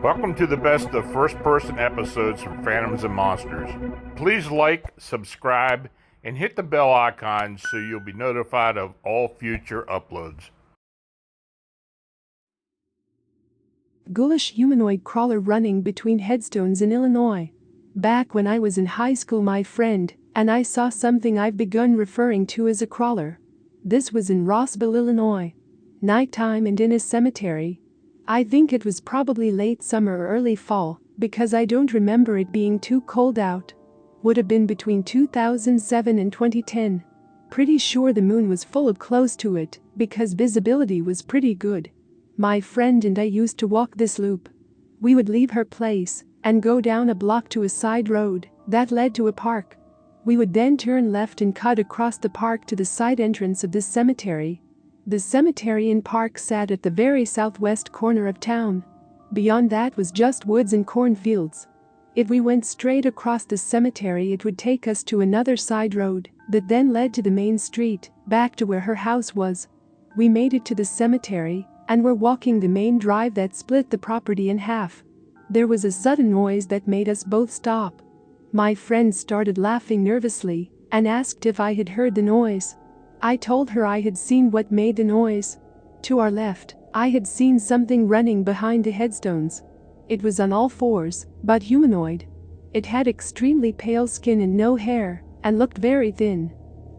Welcome to the best of first-person episodes from Phantoms and Monsters. Please like, subscribe, and hit the bell icon so you'll be notified of all future uploads. Ghoulish humanoid crawler running between headstones in Illinois. Back when I was in high school, my friend and I saw something I've begun referring to as a crawler. This was in Rossville, Illinois. Nighttime and in a cemetery. I think it was probably late summer or early fall, because I don't remember it being too cold out. Would have been between 2007 and 2010. Pretty sure the moon was full of close to it, because visibility was pretty good. My friend and I used to walk this loop. We would leave her place and go down a block to a side road that led to a park. We would then turn left and cut across the park to the side entrance of this cemetery. The cemetery and park sat at the very southwest corner of town. Beyond that was just woods and cornfields. If we went straight across the cemetery, it would take us to another side road that then led to the main street, back to where her house was. We made it to the cemetery and were walking the main drive that split the property in half. There was a sudden noise that made us both stop. My friend started laughing nervously and asked if I had heard the noise. I told her I had seen what made the noise. To our left, I had seen something running behind the headstones. It was on all fours, but humanoid. It had extremely pale skin and no hair, and looked very thin.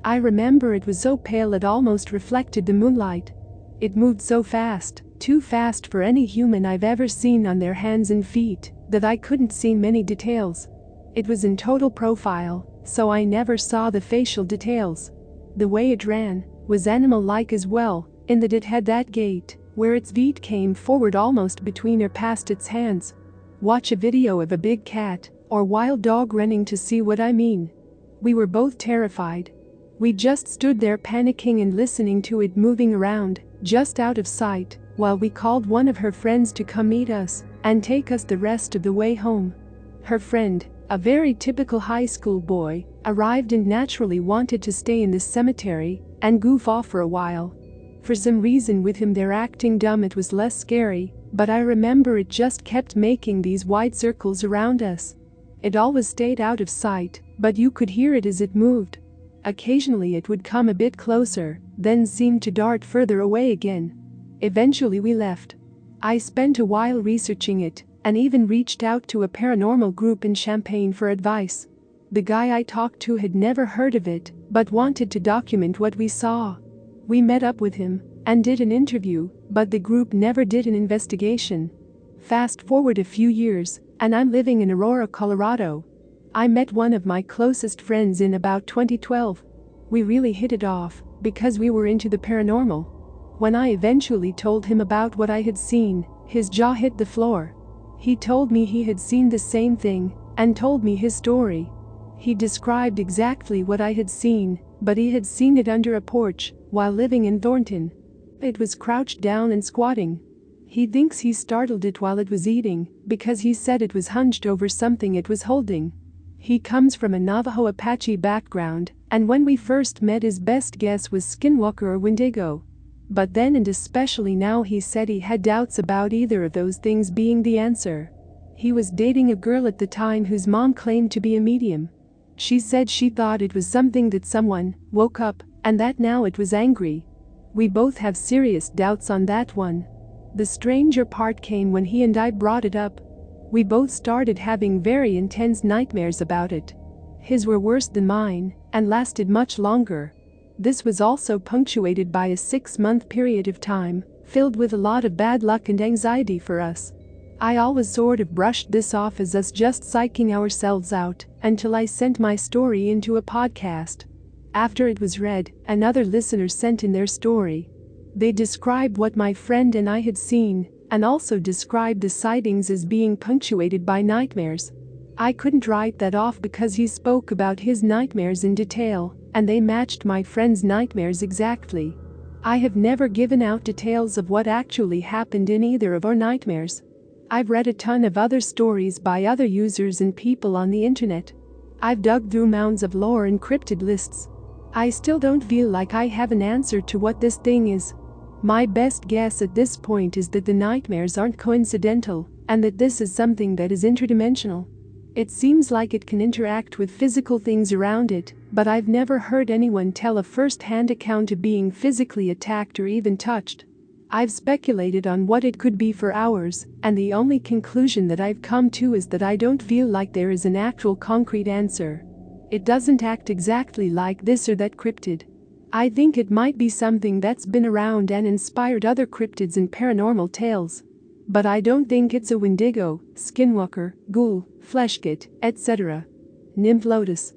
I remember it was so pale it almost reflected the moonlight. It moved so fast, too fast for any human I've ever seen on their hands and feet, that I couldn't see many details. It was in total profile, so I never saw the facial details. The way it ran was animal-like as well, in that it had that gait, where its feet came forward almost between or past its hands. Watch a video of a big cat or wild dog running to see what I mean. We were both terrified. We just stood there panicking and listening to it moving around, just out of sight, while we called one of her friends to come meet us and take us the rest of the way home. Her friend, a very typical high school boy, arrived and naturally wanted to stay in this cemetery and goof off for a while. For some reason with him there acting dumb, it was less scary, but I remember it just kept making these wide circles around us. It always stayed out of sight, but you could hear it as it moved. Occasionally it would come a bit closer, then seemed to dart further away again. Eventually we left. I spent a while researching it and even reached out to a paranormal group in Champaign for advice. The guy I talked to had never heard of it, but wanted to document what we saw. We met up with him and did an interview, but the group never did an investigation. Fast forward a few years, and I'm living in Aurora, Colorado. I met one of my closest friends in about 2012. We really hit it off because we were into the paranormal. When I eventually told him about what I had seen, his jaw hit the floor. He told me he had seen the same thing and told me his story. He described exactly what I had seen, but he had seen it under a porch while living in Thornton. It was crouched down and squatting. He thinks he startled it while it was eating because he said it was hunched over something it was holding. He comes from a Navajo Apache background, and when we first met his best guess was Skinwalker or Wendigo. But then and especially now he said he had doubts about either of those things being the answer. He was dating a girl at the time whose mom claimed to be a medium. She said she thought it was something that someone woke up and that now it was angry. We both have serious doubts on that one. The stranger part came when he and I brought it up. We both started having very intense nightmares about it. His were worse than mine and lasted much longer. This was also punctuated by a 6-month period of time filled with a lot of bad luck and anxiety for us. I always sort of brushed this off as us just psyching ourselves out until I sent my story into a podcast. After it was read, another listener sent in their story. They described what my friend and I had seen and also described the sightings as being punctuated by nightmares. I couldn't write that off because he spoke about his nightmares in detail and they matched my friend's nightmares exactly. I have never given out details of what actually happened in either of our nightmares. I've read a ton of other stories by other users and people on the internet. I've dug through mounds of lore and cryptid lists. I still don't feel like I have an answer to what this thing is. My best guess at this point is that the nightmares aren't coincidental and that this is something that is interdimensional. It seems like it can interact with physical things around it, but I've never heard anyone tell a first-hand account of being physically attacked or even touched. I've speculated on what it could be for hours, and the only conclusion that I've come to is that I don't feel like there is an actual concrete answer. It doesn't act exactly like this or that cryptid. I think it might be something that's been around and inspired other cryptids and paranormal tales. But I don't think it's a Wendigo, skinwalker, ghoul, fleshkit, etc. Nymph Lotus.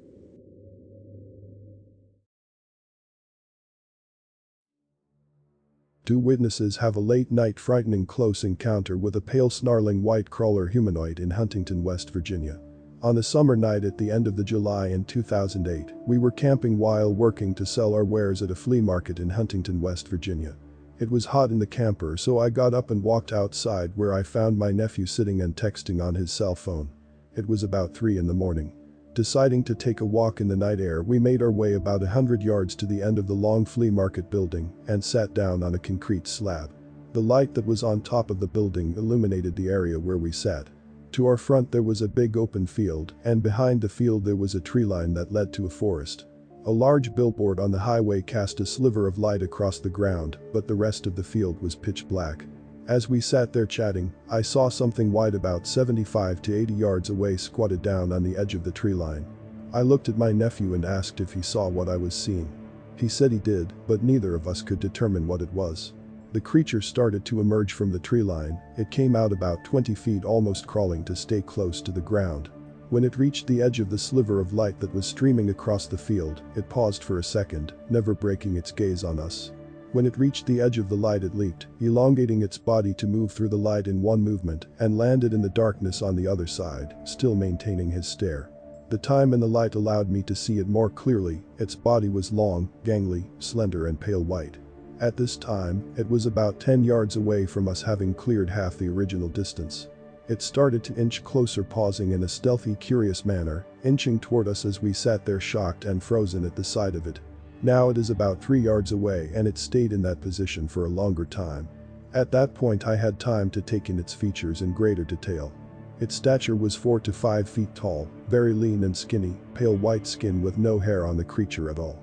Two witnesses have a late-night frightening close encounter with a pale snarling white crawler humanoid in Huntington, West Virginia. On a summer night at the end of July in 2008, we were camping while working to sell our wares at a flea market in Huntington, West Virginia. It was hot in the camper, so I got up and walked outside, where I found my nephew sitting and texting on his cell phone. It was about 3 in the morning. Deciding to take a walk in the night air, we made our way about 100 yards to the end of the long flea market building and sat down on a concrete slab. The light that was on top of the building illuminated the area where we sat. To our front there was a big open field, and behind the field there was a tree line that led to a forest. A large billboard on the highway cast a sliver of light across the ground, but the rest of the field was pitch black. As we sat there chatting, I saw something white about 75 to 80 yards away squatted down on the edge of the tree line. I looked at my nephew and asked if he saw what I was seeing. He said he did, but neither of us could determine what it was. The creature started to emerge from the tree line. It came out about 20 feet, almost crawling to stay close to the ground. When it reached the edge of the sliver of light that was streaming across the field, it paused for a second, never breaking its gaze on us. When it reached the edge of the light, it leaped, elongating its body to move through the light in one movement, and landed in the darkness on the other side, still maintaining his stare. The time and the light allowed me to see it more clearly. Its body was long, gangly, slender and pale white. At this time, it was about 10 yards away from us, having cleared half the original distance. It started to inch closer, pausing in a stealthy, curious manner, inching toward us as we sat there shocked and frozen at the sight of it. Now it is about 3 yards away, and it stayed in that position for a longer time. At that point I had time to take in its features in greater detail. Its stature was 4 to 5 feet tall, very lean and skinny, pale white skin with no hair on the creature at all.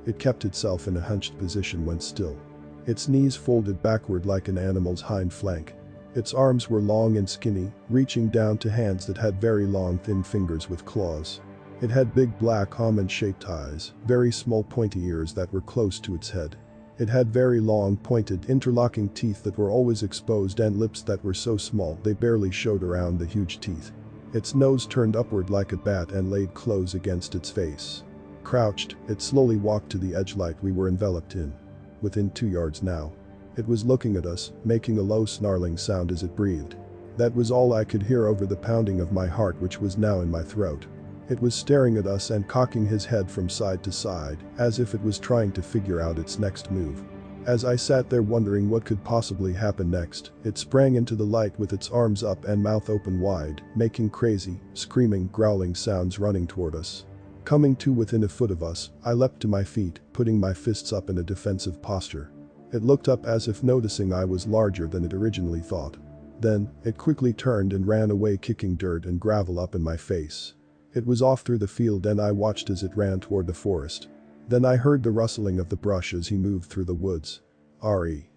It kept itself in a hunched position when still. Its knees folded backward like an animal's hind flank. Its arms were long and skinny, reaching down to hands that had very long thin fingers with claws. It had big black almond-shaped eyes, very small pointy ears that were close to its head. It had very long pointed interlocking teeth that were always exposed, and lips that were so small they barely showed around the huge teeth. Its nose turned upward like a bat and laid close against its face. Crouched, it slowly walked to the edge light we were enveloped in. Within 2 yards now. It was looking at us, making a low snarling sound as it breathed. That was all I could hear over the pounding of my heart, which was now in my throat. It was staring at us and cocking his head from side to side, as if it was trying to figure out its next move. As I sat there wondering what could possibly happen next, it sprang into the light with its arms up and mouth open wide, making crazy, screaming, growling sounds, running toward us. Coming to within a foot of us, I leapt to my feet, putting my fists up in a defensive posture. It looked up as if noticing I was larger than it originally thought. Then, it quickly turned and ran away, kicking dirt and gravel up in my face. It was off through the field, and I watched as it ran toward the forest. Then I heard the rustling of the brush as he moved through the woods. R.E.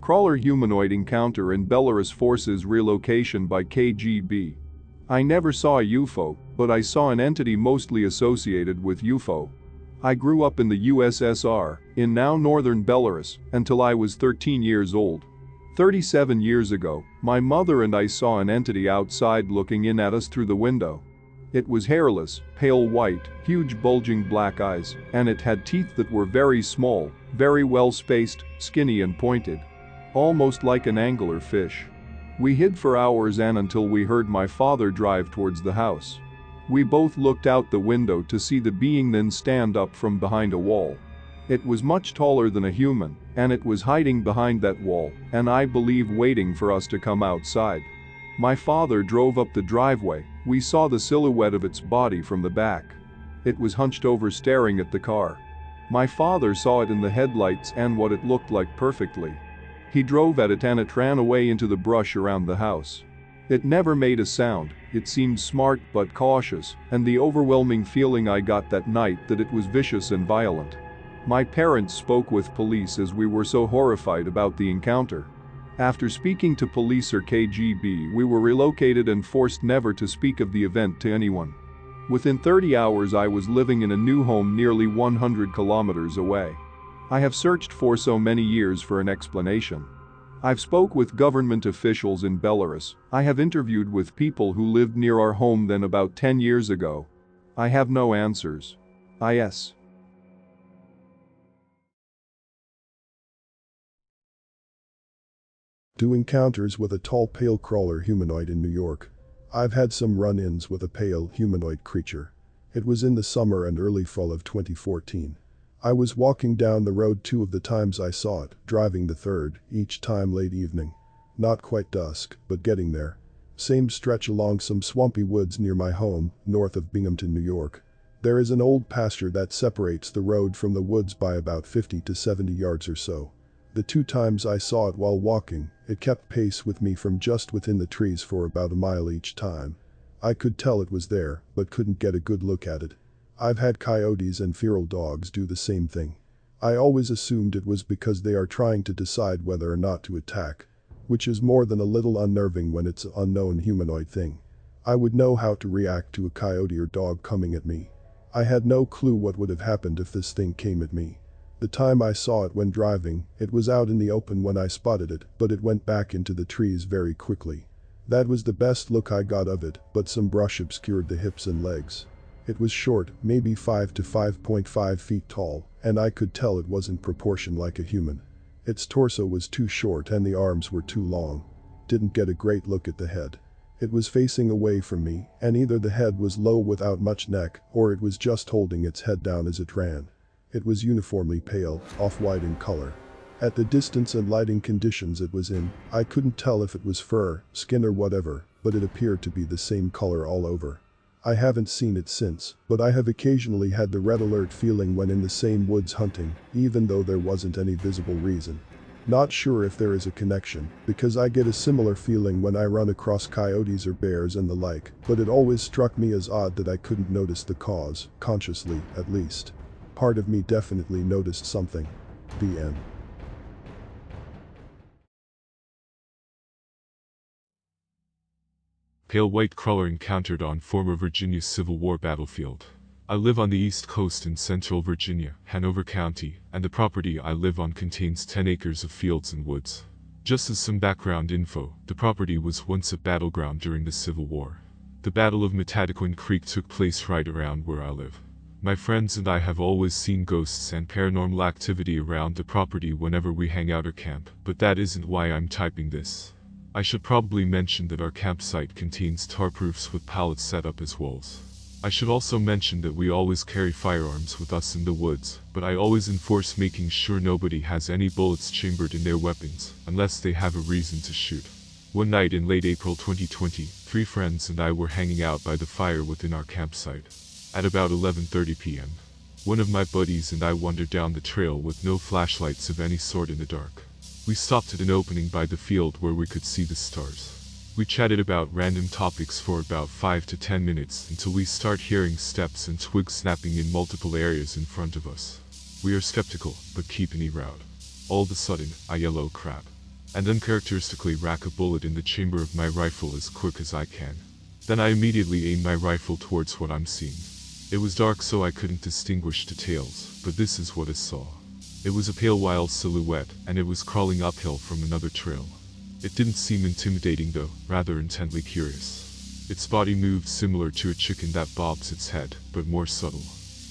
Crawler Humanoid Encounter in Belarus forces relocation by KGB. I never saw a UFO, but I saw an entity mostly associated with UFO. I grew up in the USSR, in now northern Belarus, until I was 13 years old. 37 years ago, my mother and I saw an entity outside looking in at us through the window. It was hairless, pale white, huge bulging black eyes, and it had teeth that were very small, very well spaced, skinny and pointed. Almost like an angler fish. We hid for hours and until we heard my father drive towards the house. We both looked out the window to see the being then stand up from behind a wall. It was much taller than a human, and it was hiding behind that wall, and I believe waiting for us to come outside. My father drove up the driveway. We saw the silhouette of its body from the back. It was hunched over staring at the car. My father saw it in the headlights and what it looked like perfectly. He drove at it and it ran away into the brush around the house. It never made a sound, it seemed smart but cautious, and the overwhelming feeling I got that night that it was vicious and violent. My parents spoke with police as we were so horrified about the encounter. After speaking to police or KGB, we were relocated and forced never to speak of the event to anyone. Within 30 hours I was living in a new home nearly 100 kilometers away. I have searched for so many years for an explanation. I've spoke with government officials in Belarus. I have interviewed with people who lived near our home then about 10 years ago. I have no answers. IS. Do encounters with a tall pale crawler humanoid in New York. I've had some run-ins with a pale humanoid creature. It was in the summer and early fall of 2014. I was walking down the road 2 of the times I saw it, driving the third, each time late evening. Not quite dusk, but getting there. Same stretch along some swampy woods near my home, north of Binghamton, New York. There is an old pasture that separates the road from the woods by about 50 to 70 yards or so. The 2 times I saw it while walking, it kept pace with me from just within the trees for about a mile each time. I could tell it was there, but couldn't get a good look at it. I've had coyotes and feral dogs do the same thing. I always assumed it was because they are trying to decide whether or not to attack, which is more than a little unnerving when it's an unknown humanoid thing. I would know how to react to a coyote or dog coming at me. I had no clue what would have happened if this thing came at me. The time I saw it when driving, it was out in the open when I spotted it, but it went back into the trees very quickly. That was the best look I got of it, but some brush obscured the hips and legs. It was short, maybe 5 to 5.5 feet tall, and I could tell it wasn't proportioned like a human. Its torso was too short and the arms were too long. Didn't get a great look at the head. It was facing away from me, and either the head was low without much neck, or it was just holding its head down as it ran. It was uniformly pale, off-white in color. At the distance and lighting conditions it was in, I couldn't tell if it was fur, skin or whatever, but it appeared to be the same color all over. I haven't seen it since, but I have occasionally had the red alert feeling when in the same woods hunting, even though there wasn't any visible reason. Not sure if there is a connection, because I get a similar feeling when I run across coyotes or bears and the like, but it always struck me as odd that I couldn't notice the cause, consciously, at least. Part of me definitely noticed something. The end. Pale white crawler encountered on former Virginia Civil War battlefield. I live on the East Coast in central Virginia, Hanover County, and the property I live on contains 10 acres of fields and woods. Just as some background info, the property was once a battleground during the Civil War. The Battle of Metadequin Creek took place right around where I live. My friends and I have always seen ghosts and paranormal activity around the property whenever we hang out or camp, but that isn't why I'm typing this. I should probably mention that our campsite contains tarp roofs with pallets set up as walls. I should also mention that we always carry firearms with us in the woods, but I always enforce making sure nobody has any bullets chambered in their weapons, unless they have a reason to shoot. One night in late April 2020, 3 friends and I were hanging out by the fire within our campsite. At about 11:30 p.m., one of my buddies and I wandered down the trail with no flashlights of any sort in the dark. We stopped at an opening by the field where we could see the stars. We chatted about random topics for about 5 to 10 minutes until we start hearing steps and twigs snapping in multiple areas in front of us. We are skeptical, but keep an ear out. All of a sudden, I yell "Oh crap," and uncharacteristically rack a bullet in the chamber of my rifle as quick as I can. Then I immediately aim my rifle towards what I'm seeing. It was dark so I couldn't distinguish details, but this is what I saw. It was a pale wild silhouette, and it was crawling uphill from another trail. It didn't seem intimidating though, rather intently curious. Its body moved similar to a chicken that bobs its head, but more subtle.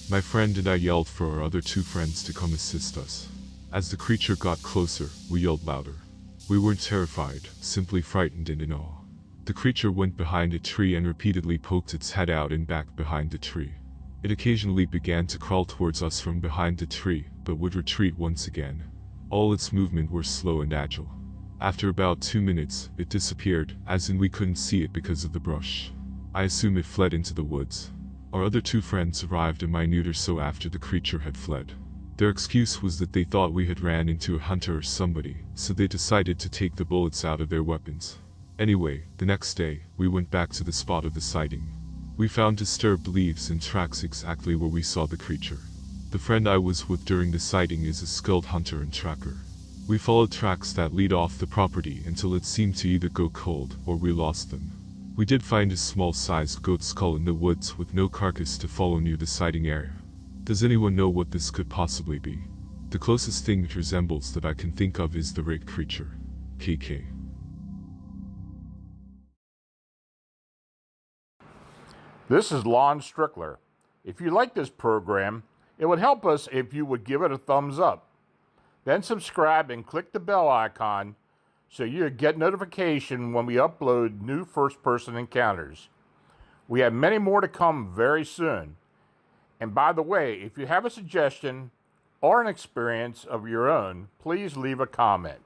My friend and I yelled for our other 2 friends to come assist us. As the creature got closer, we yelled louder. We weren't terrified, simply frightened and in awe. The creature went behind a tree and repeatedly poked its head out and back behind the tree. It occasionally began to crawl towards us from behind the tree, but would retreat once again. All its movement were slow and agile. After about 2 minutes, it disappeared, as in we couldn't see it because of the brush. I assume it fled into the woods. Our other 2 friends arrived a minute or so after the creature had fled. Their excuse was that they thought we had ran into a hunter or somebody, so they decided to take the bullets out of their weapons. Anyway, the next day, we went back to the spot of the sighting. We found disturbed leaves and tracks exactly where we saw the creature. The friend I was with during the sighting is a skilled hunter and tracker. We followed tracks that lead off the property until it seemed to either go cold or we lost them. We did find a small-sized goat skull in the woods with no carcass to follow near the sighting area. Does anyone know what this could possibly be? The closest thing it resembles that I can think of is the red creature. KK. This is Lon Strickler. If you like this program, it would help us if you would give it a thumbs up. Then subscribe and click the bell icon so you get notification when we upload new first-person encounters. We have many more to come very soon. And by the way, if you have a suggestion or an experience of your own, please leave a comment.